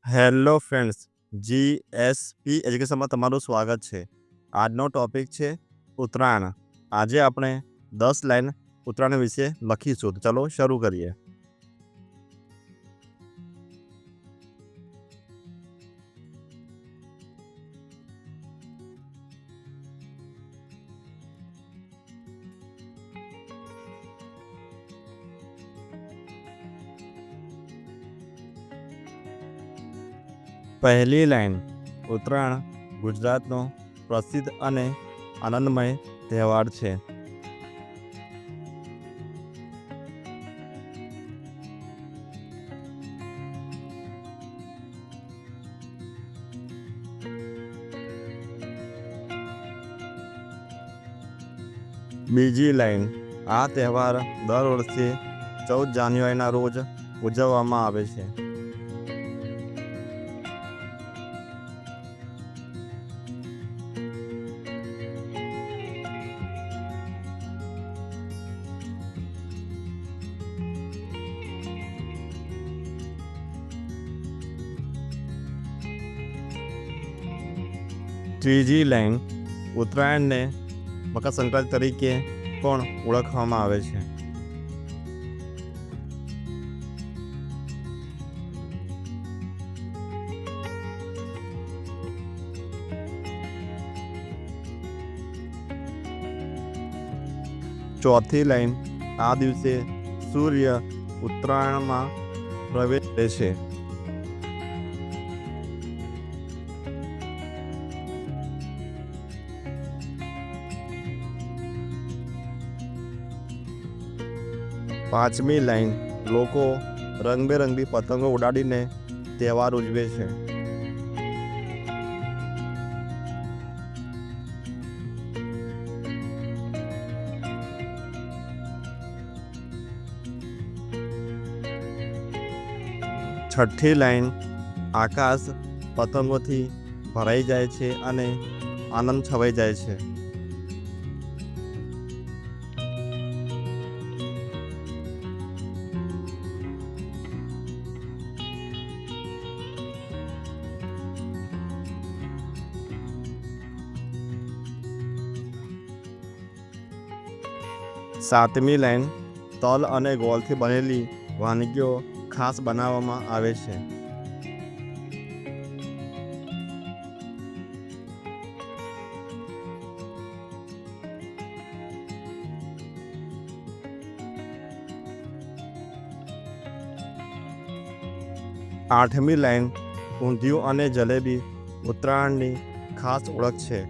Hello friends, GSP એજ્યુકેશનમાં તમારું સ્વાગત છે. આજનો ટોપિક છે ઉત્તરાયણ. આજે આપણે 10 લાઈન ઉત્તરાયણ વિશે લખીશું. તો ચલો શરૂ કરીએ. પહેલી લાઈન. ઉત્તરાયણ ગુજરાતનો પ્રસિદ્ધ અને આનંદમય તહેવાર છે. બીજી લાઈન. આ તહેવાર દર વર્ષે 14 જાન્યુઆરીના રોજ ઉજવવામાં આવે છે. ત્રીજી લાઈન. ઉત્તરાયણને મકર સંક્રાંતિ તરીકે પણ ઓળખવામાં આવે છે. ચોથી લાઈન. આ દિવસે સૂર્ય ઉત્તરાયણમાં પ્રવેશે છે. પાંચમી લાઈન. લોકો રંગબેરંગી પતંગો ઉડાડીને તહેવાર ઉજવે છે. છઠ્ઠી લાઈન. આકાશ પતંગોથી ભરાઈ જાય છે અને આનંદ છવાઈ જાય છે. સાતમી લાઈન. તલ અને ગોળથી બનેલી વાનગીઓ ખાસ બનાવવામાં આવે છે. આઠમી લાઈન. ઊંધિયું અને જલેબી ઉત્તરાયણની ખાસ ઓળખ છે.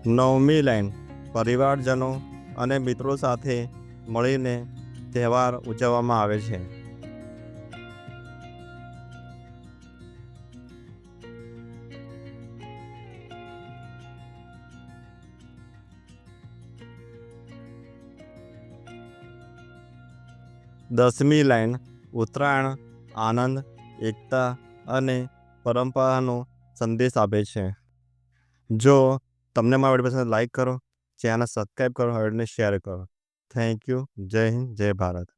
નવમી લાઈન. પરિવારજનો અને મિત્રો સાથે મળીને તહેવાર ઉજવવામાં આવે છે. દસમી લાઈન. ઉત્તરાયણ આનંદ, એકતા અને પરંપરાનો સંદેશ આપે છે. જો તમને મારો વિડીયો પસંદ લાઈક કરો, ચેનલ સબસ્ક્રાઈબ કરો અને શેર કરો. Thank you. જય હિન્દ, જય ભારત.